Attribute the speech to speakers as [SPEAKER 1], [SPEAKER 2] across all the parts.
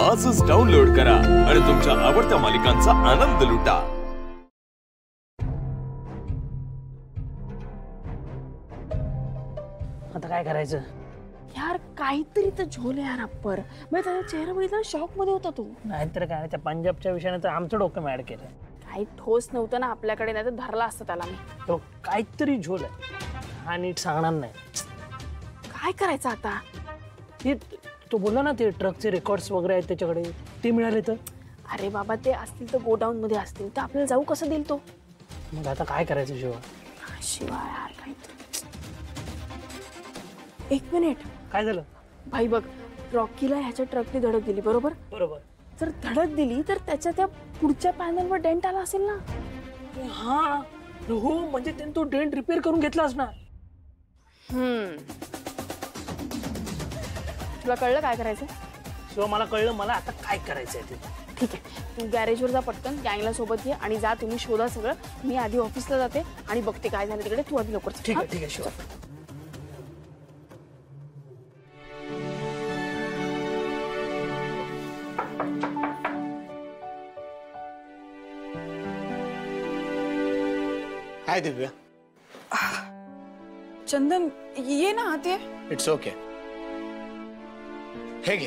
[SPEAKER 1] आजच डाउनलोड करा आणि तुमच्या आवडत्या मालिकांचा आनंद लुटा।
[SPEAKER 2] आता काय करायचं
[SPEAKER 3] यार? काहीतरी तर झोल यार अप्पर। मी त्याचा चेहरा बघितला शॉक मध्ये होता तो।
[SPEAKER 2] नाहीतर काय त्या पंजाबच्या विषयाने तर आमचं डोकं मॅड केलं।
[SPEAKER 3] काही ठोस नव्हतं ना आपल्याकडे, नाही तर धरला असतं त्याला मी।
[SPEAKER 2] तो काहीतरी झोल आहे हा नीट सांगणार नाही।
[SPEAKER 3] काय करायचं आता?
[SPEAKER 2] ते तो बोलला ना ते ट्रकचे रेकॉर्ड्स वगैरे आहेत त्याच्याकडे, ते मिळाले तर?
[SPEAKER 3] अरे बाबा ते असतील तर गोडाऊन मध्ये असतील तर आपल्याला जाऊ कसं देईल तो?
[SPEAKER 2] मग आता काय करायचं शिवा?
[SPEAKER 3] शिवा यार काहीतरी। एक मिनिट,
[SPEAKER 2] काय झालं?
[SPEAKER 3] भाई बघ, रॉकीला ह्याच्या ट्रकने धडक दिली बरोबर?
[SPEAKER 2] बरोबर।
[SPEAKER 3] जर धडक दिली तर त्याच्या त्या पुढच्या पॅनलवर डेंट आला असेल ना?
[SPEAKER 2] हा हो, म्हणजे त्यांनी तो डेंट रिपेअर करून घेतलास ना।
[SPEAKER 3] तुला कळलं काय करायचं?
[SPEAKER 2] शिवा मला कळलं, मला आता काय करायचंय ते।
[SPEAKER 3] ठीक आहे, तू गॅरेजवर जा पटकन, गँगला सोबत घे आणि जा तुम्ही शोधा सगळं। मी आधी ऑफिसला जाते आणि बघते काय झालं तिकडे। तू आधी लवकर चल।
[SPEAKER 2] ठीक आहे ठीक आहे शिवा।
[SPEAKER 4] हाय दिव्या।
[SPEAKER 5] चंदन ये ना आते।
[SPEAKER 4] It's okay. हे घे।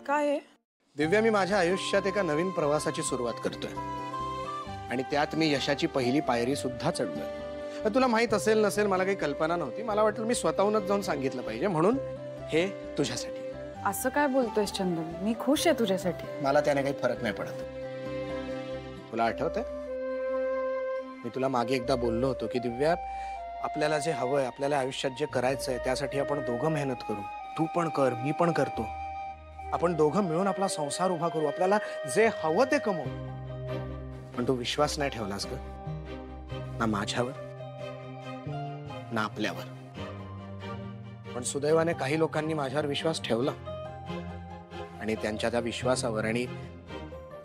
[SPEAKER 5] काय आहे?
[SPEAKER 4] दिव्या, मी माझ्या आयुष्यात एका नवीन प्रवासाची सुरुवात करतोय आणि त्यात मी यशाची पहिली पायरी सुद्धा चढलोय। तुला माहित असेल नसेल मला काही कल्पना नव्हती, मला वाटलं मी स्वतःहूनच जाऊन सांगितलं पाहिजे, म्हणून हे तुझ्यासाठी।
[SPEAKER 5] असं काय बोलतोयस चंदन? मी खुश आहे तुझ्यासाठी।
[SPEAKER 4] मला त्याने काही फरक नाही पडत। तुला आठवतंय मी तुला मागे एकदा बोललो होतो की दिव्या, आपल्याला जे हवंय, आपल्याला आयुष्यात जे करायचंय त्यासाठी आपण दोघं मेहनत करू। तू पण कर, मी पण करतो। आपण दोघं मिळून आपला संसार उभा करू, आपल्याला जे हवं ते कमवू। पण तू विश्वास नाही ठेवलास ग, ना माझ्यावर ना आपल्यावर। पण सुदैवाने काही लोकांनी माझ्यावर विश्वास ठेवला आणि त्यांच्या त्या विश्वासावर आणि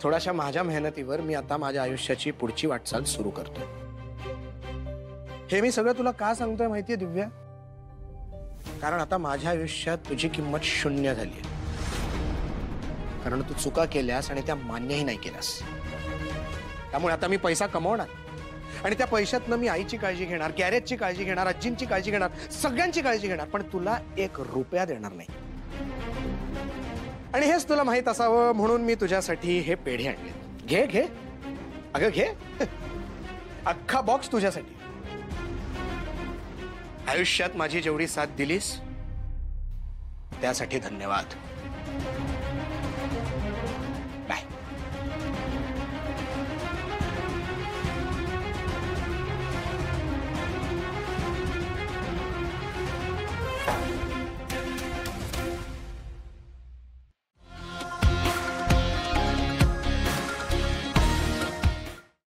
[SPEAKER 4] थोड्याशा माझ्या मेहनतीवर मी आता माझ्या आयुष्याची पुढची वाटचाल सुरू करतो। हे मी सगळं तुला का सांगतोय माहितीये दिव्या? कारण आता माझ्या आयुष्यात तुझी किंमत शून्य झाली आहे। कारण तू चुका केल्यास आणि त्या मान्यही नाही केल्यास। त्यामुळे आता मी पैसा कमवणार आणि त्या पैशातनं मी आईची काळजी घेणार, गॅरेजची काळजी घेणार, आजींची काळजी घेणार, सगळ्यांची काळजी घेणार, पण तुला एक रुपया देणार नाही। आणि हेच तुला माहित असावं म्हणून मी तुझ्यासाठी हे पेढे आणले। घे घे अगं घे, अख्खा बॉक्स तुझ्यासाठी। आयुष्यात माझी जेवढी साथ दिलीस त्यासाठी धन्यवाद। बाय।